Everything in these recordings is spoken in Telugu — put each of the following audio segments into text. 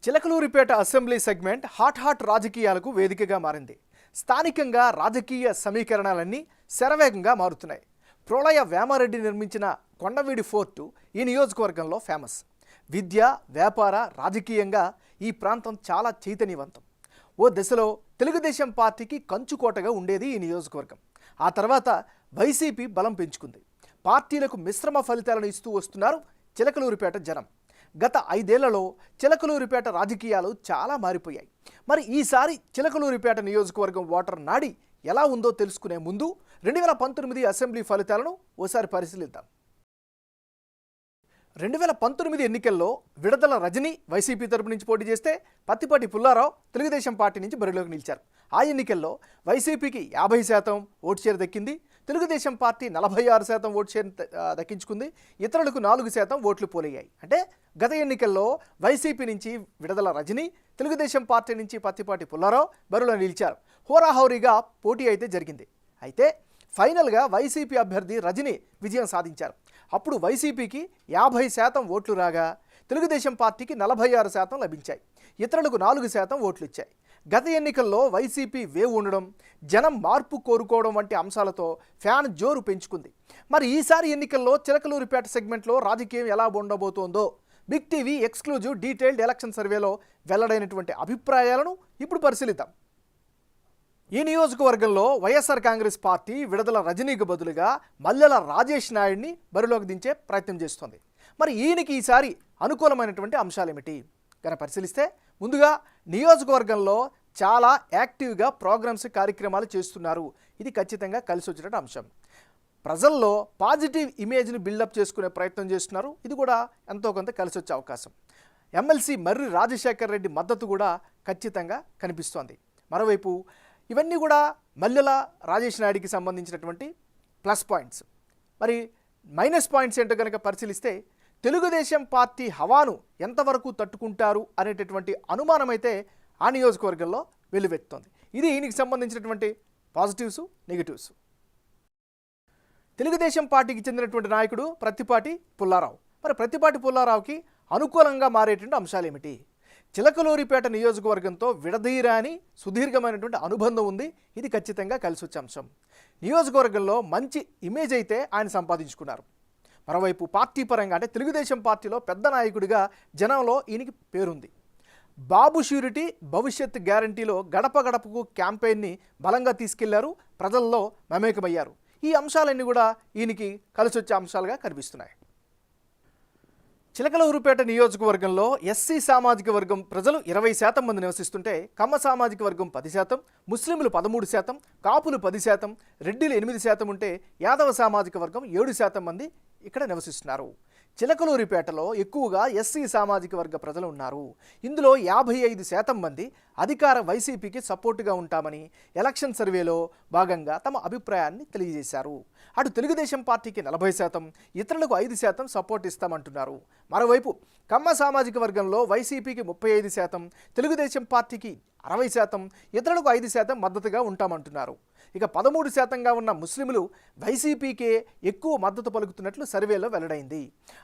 చిలకలూరిపేట అసెంబ్లీ సెగ్మెంట్ హాట్ రాజకీయాలకు వేదికగా మారింది. స్థానికంగా రాజకీయ సమీకరణాలన్నీ శరవేగంగా మారుతున్నాయి. ప్రోళయ వేమారెడ్డి నిర్మించిన కొండవీడి ఫోర్టు ఈ నియోజకవర్గంలో ఫేమస్. విద్య, వ్యాపార, రాజకీయంగా ఈ ప్రాంతం చాలా చైతన్యవంతం. ఓ దశలో తెలుగుదేశం పార్టీకి కంచుకోటగా ఉండేది ఈ నియోజకవర్గం. ఆ తర్వాత వైసీపీ బలం పెంచుకుంది. పార్టీలకు మిశ్రమ ఫలితాలను ఇస్తూ వస్తున్నారు చిలకలూరిపేట జనం. గత 5 ఏళ్లలో చిలకలూరిపేట రాజకీయాలు చాలా మారిపోయాయి. మరి ఈసారి చిలకలూరిపేట నియోజకవర్గం ఓటర్ నాడి ఎలా ఉందో తెలుసుకునే ముందు 2019 అసెంబ్లీ ఫలితాలను ఓసారి పరిశీలిద్దాం. 2019 ఎన్నికల్లో విడదల రజని వైసీపీ తరపు నుంచి పోటీ చేస్తే పత్తిపాటి పుల్లారావు తెలుగుదేశం పార్టీ నుంచి బరిలోకి నిలిచారు. ఆ ఎన్నికల్లో వైసీపీకి 50% ఓటు షేర్ దక్కింది. తెలుగుదేశం పార్టీ 46% ఓటు షేర్ దక్కించుకుంది. ఇతరులకు 4% ఓట్లు పోలయ్యాయి. అంటే గత ఎన్నికల్లో వైసీపీ నుంచి విడదల రజని, తెలుగుదేశం పార్టీ నుంచి పత్తిపాటి పుల్లారావు బరిలో నిలిచారు. హోరాహోరీగా పోటీ అయితే జరిగింది. అయితే ఫైనల్గా వైసీపీ అభ్యర్థి రజని విజయం సాధించారు. అప్పుడు వైసీపీకి 50% ఓట్లు రాగా తెలుగుదేశం పార్టీకి 46% లభించాయి. ఇతరులకు 4% ఓట్లు ఇచ్చాయి. గత ఎన్నికల్లో వైసీపీ వేవ్ ఉండడం, జనం మార్పు కోరుకోవడం వంటి అంశాలతో ఫ్యాన్ జోరు పెంచుకుంది. మరి ఈసారి ఎన్నికల్లో చిలకలూరిపేట సెగ్మెంట్లో రాజకీయం ఎలా ఉండబోతోందో big TV exclusive detailed election సర్వేలో వెల్లడైనటువంటి అభిప్రాయాలను ఇప్పుడు పరిశీలిద్దాం. ఈ నియోజకవర్గంలో వైఎస్ఆర్ కాంగ్రెస్ పార్టీ విడదల రజనీకి బదులుగా మల్లెల రాజేష్ నాయుడిని బరిలోకి దించే ప్రయత్నం చేస్తోంది. మరి ఈయనకి ఈసారి అనుకూలమైనటువంటి అంశాలేమిటి కనుక పరిశీలిస్తే, ముందుగా నియోజకవర్గంలో చాలా యాక్టివ్గా ప్రోగ్రామ్స్, కార్యక్రమాలు చేస్తున్నారు. ఇది ఖచ్చితంగా కలిసి వచ్చినట్టు అంశం. ప్రజల్లో పాజిటివ్ ఇమేజ్ని బిల్డప్ చేసుకునే ప్రయత్నం చేస్తున్నారు. ఇది కూడా ఎంతో కొంత కలిసి వచ్చే అవకాశం. ఎమ్మెల్సీ మర్రి రాజశేఖర్ రెడ్డి మద్దతు కూడా ఖచ్చితంగా కనిపిస్తోంది. మరోవైపు ఇవన్నీ కూడా మల్లెల రాజేష్ నాయుడికి సంబంధించినటువంటి ప్లస్ పాయింట్స్. మరి మైనస్ పాయింట్స్ ఏంటో కనుక పరిశీలిస్తే, తెలుగుదేశం పార్టీ హవాను ఎంతవరకు తట్టుకుంటారు అనేటటువంటి అనుమానం అయితే ఆ నియోజకవర్గంలో వెల్లువెత్తుతోంది. ఇది ఈయనకి సంబంధించినటువంటి పాజిటివ్స్, నెగిటివ్స్. తెలుగుదేశం పార్టీకి చెందినటువంటి నాయకుడు ప్రత్తిపాటి పుల్లారావు. మరి ప్రత్తిపాటి పుల్లారావుకి అనుకూలంగా మారేటువంటి అంశాలు ఏమిటి? చిలకలూరిపేట నియోజకవర్గంతో విడదీరాని సుదీర్ఘమైనటువంటి అనుబంధం ఉంది. ఇది ఖచ్చితంగా కలిసి వచ్చే అంశం. నియోజకవర్గంలో మంచి ఇమేజ్ అయితే ఆయన సంపాదించుకున్నారు. మరోవైపు పార్టీ పరంగా అంటే తెలుగుదేశం పార్టీలో పెద్ద నాయకుడిగా జనంలో ఈయనకి పేరుంది. బాబు ష్యూరిటీ భవిష్యత్ గ్యారంటీలో గడప గడపకు క్యాంపెయిన్ని బలంగా తీసుకెళ్లారు, ప్రజల్లో మమేకమయ్యారు. ఈ అంశాలన్నీ కూడా ఈయనకి కలిసి వచ్చే అంశాలుగా కనిపిస్తున్నాయి. చిలకలూరుపేట నియోజకవర్గంలో ఎస్సీ సామాజిక వర్గం ప్రజలు 20% మంది నివసిస్తుంటే, కమ్మ సామాజిక వర్గం 10%, ముస్లింలు 13%, కాపులు 10%, రెడ్డిలు 8% ఉంటే యాదవ సామాజిక వర్గం 7% మంది ఇక్కడ నివసిస్తున్నారు. చిలకలూరిపేటలో ఎక్కువగా ఎస్సీ సామాజిక వర్గ ప్రజలు ఉన్నారు. ఇందులో 55% మంది అధికార వైసీపీకి సపోర్టుగా ఉంటామని ఎలక్షన్ సర్వేలో భాగంగా తమ అభిప్రాయాన్ని తెలియజేశారు. అటు తెలుగుదేశం పార్టీకి 40%, ఇతరులకు 5% సపోర్ట్ ఇస్తామంటున్నారు. మరోవైపు కమ్మ సామాజిక వర్గంలో వైసీపీకి 35%, తెలుగుదేశం పార్టీకి 60%, ఇతరులకు 5% మద్దతుగా ఉంటామంటున్నారు. ఇక 13%గా ఉన్న ముస్లింలు వైసీపీకే ఎక్కువ మద్దతు పలుకుతున్నట్లు సర్వేలో వెల్లడైంది.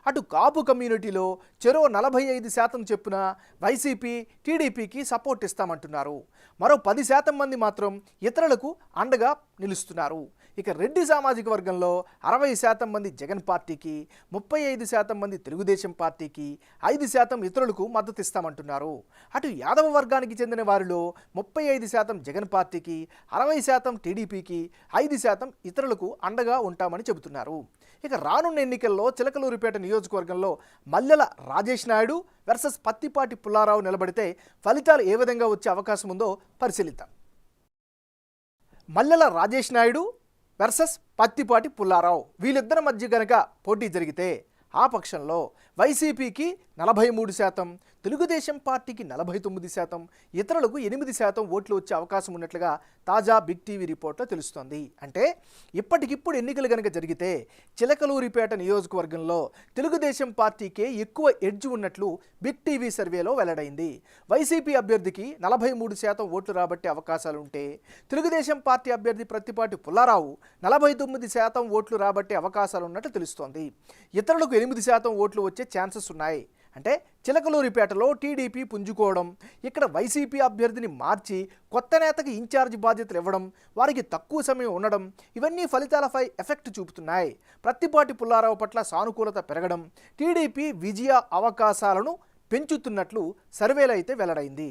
అటు కాపు కమ్యూనిటీలో చెరో 45% చెప్పున వైసీపీ, టీడీపీకి సపోర్ట్ ఇస్తామంటున్నారు. మరో 10% మంది మాత్రం ఇతరులకు అండగా నిలుస్తున్నారు. ఇక రెడ్డి సామాజిక వర్గంలో 60% మంది జగన్ పార్టీకి, 35% మంది తెలుగుదేశం పార్టీకి, 5% ఇతరులకు మద్దతు ఇస్తామంటున్నారు. అటు యాదవ వర్గానికి చెందిన వారిలో 35% జగన్ పార్టీకి, 60% టీడీపీకి, 5% ఇతరులకు అండగా ఉంటామని చెబుతున్నారు. ఇక రానున్న ఎన్నికల్లో చిలకలూరిపేట నియోజకవర్గంలో మల్లెల రాజేష్ నాయుడు వర్సెస్ పత్తిపాటి పుల్లారావు నిలబడితే ఫలితాలు ఏ విధంగా వచ్చే అవకాశం ఉందో పరిశీలిద్దాం. మల్లెల రాజేష్ నాయుడు వర్సెస్ పత్తిపాటి పుల్లారావు, వీళ్ళిద్దరి మధ్య గనక పోటీ జరిగితే ఆ పక్షంలో వైసీపీకి 43%, తెలుగుదేశం పార్టీకి 49%, ఇతరులకు 8% ఓట్లు వచ్చే అవకాశం ఉన్నట్లుగా తాజా బిగ్ టీవీ రిపోర్ట్లో తెలుస్తోంది. అంటే ఇప్పటికిప్పుడు ఎన్నికలు కనుక జరిగితే చిలకలూరిపేట నియోజకవర్గంలో తెలుగుదేశం పార్టీకే ఎక్కువ ఎడ్జ్ ఉన్నట్లు బిగ్ టీవీ సర్వేలో వెల్లడైంది. వైసీపీ అభ్యర్థికి 43% ఓట్లు రాబట్టే అవకాశాలుంటే, తెలుగుదేశం పార్టీ అభ్యర్థి ప్రత్తిపాటి పుల్లారావు 49% ఓట్లు రాబట్టే అవకాశాలున్నట్లు తెలుస్తోంది. ఇతరులకు 8% ఓట్లు వచ్చే ఛాన్సెస్ ఉన్నాయి. అంటే చిలకలూరిపేటలో టీడీపీ పుంజుకోవడం, ఇక్కడ వైసీపీ అభ్యర్థిని మార్చి కొత్త నేతకి ఇన్ఛార్జ్ బాధ్యతలు ఇవ్వడం, వారికి తక్కువ సమయం ఉండడం, ఇవన్నీ ఫలితాలపై ఎఫెక్ట్ చూపుతున్నాయి. ప్రత్తిపాటి పుల్లారావు పట్ల సానుకూలత పెరగడం టీడీపీ విజయ అవకాశాలను పెంచుతున్నట్లు సర్వేలో అయితే వెల్లడైంది.